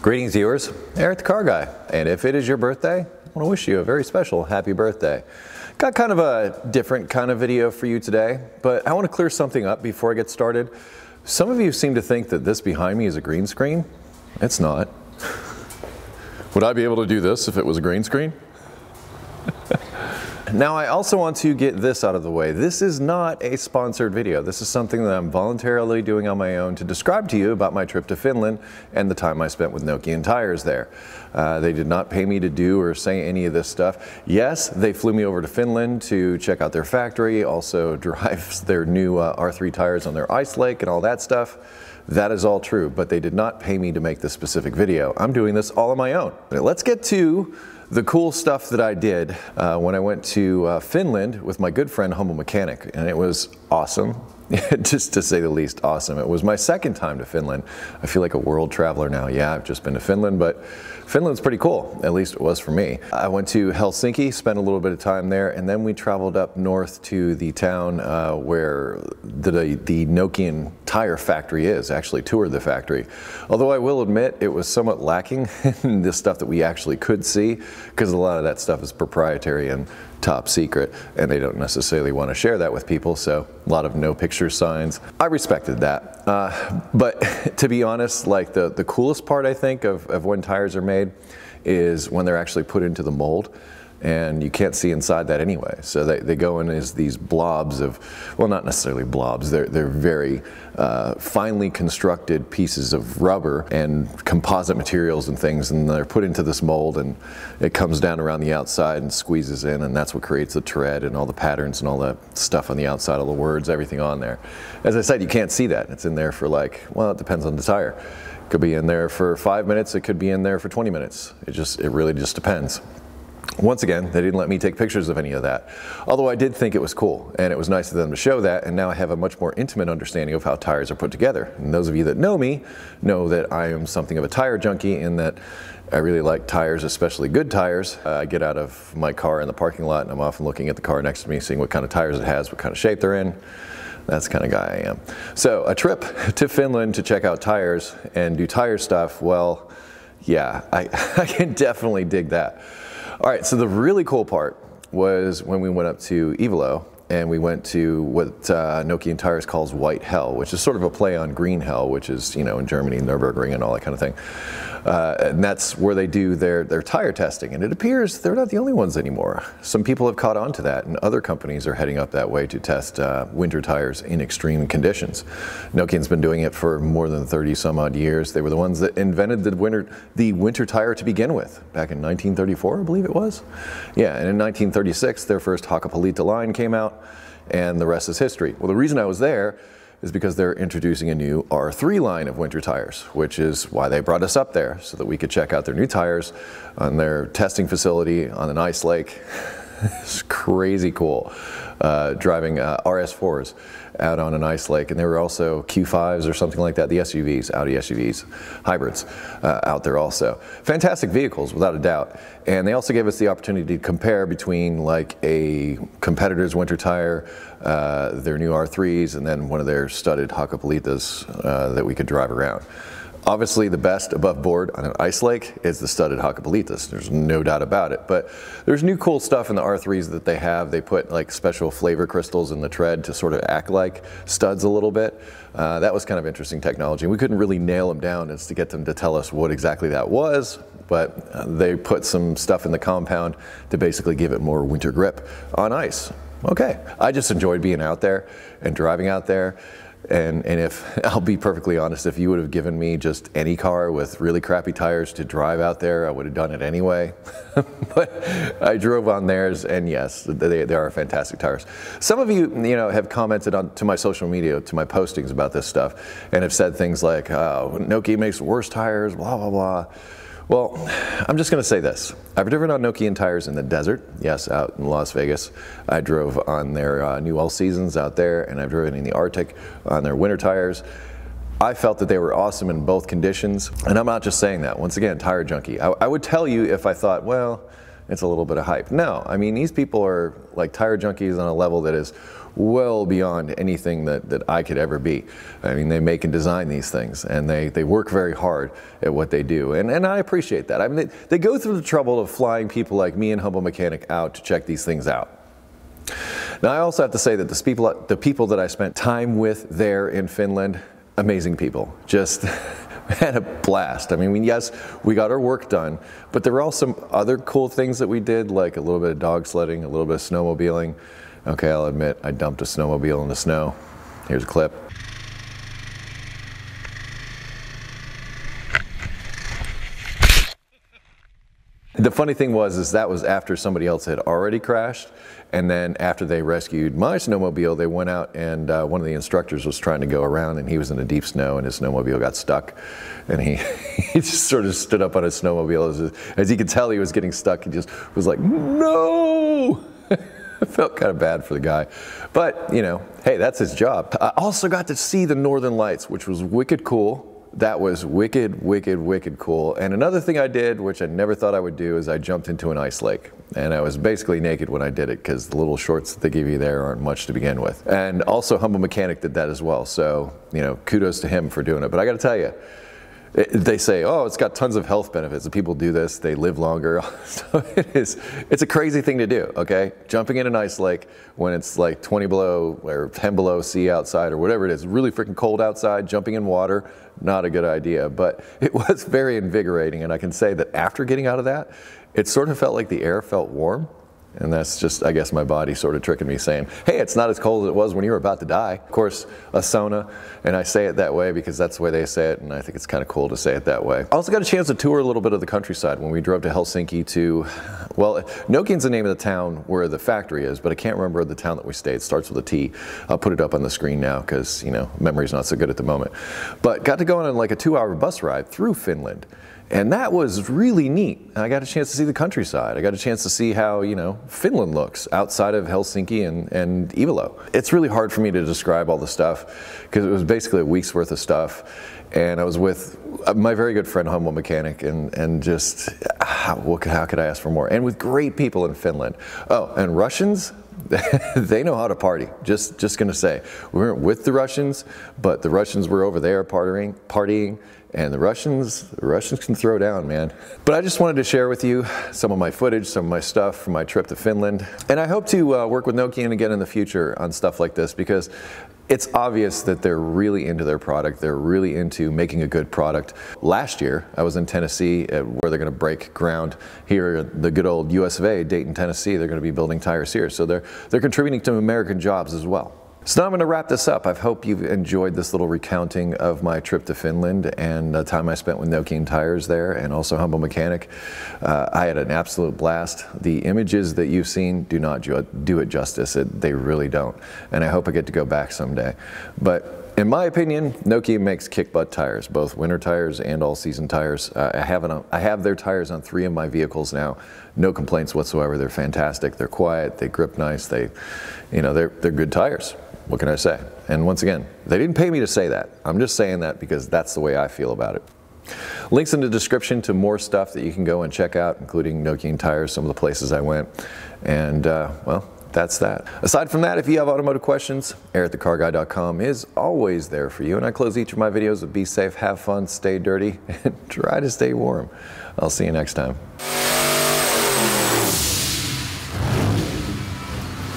Greetings viewers, Eric the Car Guy, and if it is your birthday, I want to wish you a very special happy birthday. Got kind of a different kind of video for you today, but I want to clear something up before I get started. Some of you seem to think that this behind me is a green screen. It's not. Would I be able to do this if it was a green screen? Now I also want to get this out of the way. This is not a sponsored video. This is something that I'm voluntarily doing on my own to describe to you about my trip to Finland and the time I spent with Nokian tires there. They did not pay me to do or say any of this stuff. Yes, they flew me over to Finland to check out their factory, also drive their new R3 tires on their ice lake and all that stuff. That is all true, but they did not pay me to make this specific video. I'm doing this all on my own. Let's get to the cool stuff that I did when I went to Finland with my good friend Humble Mechanic, and it was awesome. Just to say the least, awesome. It was my second time to Finland. I feel like a world traveler now. Yeah, I've just been to Finland, but Finland's pretty cool. At least it was for me. I went to Helsinki, spent a little bit of time there, and then we traveled up north to the town where the Nokian tire factory is. Actually toured the factory. Although I will admit it was somewhat lacking in the stuff that we actually could see, because a lot of that stuff is proprietary and top secret, and they don't necessarily want to share that with people, so a lot of no picture signs. I respected that, but to be honest, like the coolest part I think of when tires are made is when they're actually put into the mold, and you can't see inside that anyway. So they go in as these blobs of, well, not necessarily blobs, they're very finely constructed pieces of rubber and composite materials and things, and they're put into this mold, and it comes down around the outside and squeezes in, and that's what creates the tread and all the patterns and all that stuff on the outside, all the words, everything on there. As I said, you can't see that. It's in there for like, well, it depends on the tire. It could be in there for 5 minutes, it could be in there for 20 minutes. It really just depends. Once again, they didn't let me take pictures of any of that. Although I did think it was cool, and it was nice of them to show that, and now I have a much more intimate understanding of how tires are put together. And those of you that know me know that I am something of a tire junkie, in that I really like tires, especially good tires. I get out of my car in the parking lot, and I'm often looking at the car next to me, seeing what kind of tires it has, what kind of shape they're in. That's the kind of guy I am. So a trip to Finland to check out tires and do tire stuff, well, yeah, I can definitely dig that. All right, so the really cool part was when we went up to Ivalo, and we went to what Nokian Tires calls White Hell, which is sort of a play on Green Hell, which is, you know, in Germany, Nürburgring and all that kind of thing. And that's where they do their tire testing. And it appears they're not the only ones anymore. Some people have caught on to that, and other companies are heading up that way to test winter tires in extreme conditions. Nokian's been doing it for more than 30 some odd years. They were the ones that invented the winter tire to begin with, back in 1934, I believe it was. Yeah, and in 1936, their first Hakkapeliitta line came out, and the rest is history. Well, the reason I was there is because they're introducing a new R3 line of winter tires, which is why they brought us up there, so that we could check out their new tires on their testing facility on an ice lake. It's crazy cool, driving RS4s out on an ice lake, and there were also Q5s or something like that, the SUVs, Audi SUVs, hybrids out there also. Fantastic vehicles, without a doubt. And they also gave us the opportunity to compare between like a competitor's winter tire, their new R3s, and then one of their studded Hakkapeliittas that we could drive around. Obviously, the best above board on an ice lake is the studded Hakkapeliittas. There's no doubt about it. But there's new cool stuff in the R3s that they have. They put like special flavor crystals in the tread to sort of act like studs a little bit. That was kind of interesting technology. We couldn't really nail them down as to get them to tell us what exactly that was, but they put some stuff in the compound to basically give it more winter grip on ice. Okay, I just enjoyed being out there and driving out there. And if, I'll be perfectly honest, if you would have given me just any car with really crappy tires to drive out there, I would have done it anyway. But I drove on theirs, and yes, they are fantastic tires. Some of you, have commented to my social media, to my postings about this stuff, and have said things like, oh, Nokia makes worse tires, blah, blah, blah. Well, I'm just going to say this. I've driven on Nokian tires in the desert, yes, out in Las Vegas. I drove on their new all seasons out there, and I've driven in the Arctic on their winter tires. I felt that they were awesome in both conditions, and I'm not just saying that. Once again, tire junkie. I would tell you if I thought, well, it's a little bit of hype. No, I mean, these people are like tire junkies on a level that is well beyond anything that I could ever be. I mean, they make and design these things, and they work very hard at what they do, and I appreciate that. I mean, they go through the trouble of flying people like me and Humble Mechanic out to check these things out. Now, I also have to say that the people that I spent time with there in Finland, amazing people. Just had a blast. I mean, yes, we got our work done, but there were also some other cool things that we did, like a little bit of dog sledding, a little bit of snowmobiling. Okay, I'll admit, I dumped a snowmobile in the snow. Here's a clip. The funny thing was that was after somebody else had already crashed, and then after they rescued my snowmobile, they went out, and one of the instructors was trying to go around, and he was in the deep snow, and his snowmobile got stuck, and he just sort of stood up on his snowmobile. As he could tell he was getting stuck, he just was like, no! I felt kind of bad for the guy, but you know, hey, that's his job. I also got to see the Northern Lights, which was wicked cool. That was wicked, wicked, wicked cool. And another thing I did, which I never thought I would do, is I jumped into an ice lake. And I was basically naked when I did it, because the little shorts that they give you there aren't much to begin with. And also Humble Mechanic did that as well. So, you know, kudos to him for doing it. But I got to tell you, they say, oh, it's got tons of health benefits. If people do this, they live longer. So it's a crazy thing to do, okay? Jumping in an ice lake when it's like 20 below or 10 below C outside or whatever it is, really freaking cold outside, jumping in water, not a good idea. But it was very invigorating, and I can say that after getting out of that, it sort of felt like the air felt warm. And that's just, I guess, my body sort of tricking me, saying, hey, it's not as cold as it was when you were about to die. Of course, a sauna, and I say it that way because that's the way they say it, and I think it's kind of cool to say it that way. I also got a chance to tour a little bit of the countryside when we drove to Helsinki to, well, Nokian's the name of the town where the factory is, but I can't remember the town that we stayed. It starts with a T. I'll put it up on the screen now because, you know, memory's not so good at the moment. But got to go on like a 2-hour bus ride through Finland. And that was really neat. I got a chance to see the countryside. I got a chance to see how, you know, Finland looks outside of Helsinki and Ivalo. It's really hard for me to describe all the stuff because it was basically a week's worth of stuff. And I was with my very good friend, Humble Mechanic, and just, how could I ask for more? And with great people in Finland. Oh, and Russians, they know how to party. Just gonna say, we weren't with the Russians, but the Russians were over there partying. And the Russians can throw down, man. But I just wanted to share with you some of my footage, some of my stuff from my trip to Finland. And I hope to work with Nokian again in the future on stuff like this, because it's obvious that they're really into their product. They're really into making a good product. Last year, I was in Tennessee where they're gonna break ground here at the good old US of A, Dayton, Tennessee. They're gonna be building tires here. So they're contributing to American jobs as well. So now I'm going to wrap this up. I hope you've enjoyed this little recounting of my trip to Finland and the time I spent with Nokian Tires there, and also Humble Mechanic. I had an absolute blast. The images that you've seen do not do it justice. They really don't. And I hope I get to go back someday. But in my opinion, Nokian makes kick-butt tires, both winter tires and all-season tires. I have their tires on 3 of my vehicles now. No complaints whatsoever. They're fantastic. They're quiet. They grip nice. They're good tires. What can I say? And once again, they didn't pay me to say that. I'm just saying that because that's the way I feel about it. Links in the description to more stuff that you can go and check out, including Nokian Tires, some of the places I went. And, well, that's that. Aside from that, if you have automotive questions, air@thecarguy.com is always there for you. And I close each of my videos with be safe, have fun, stay dirty, and try to stay warm. I'll see you next time.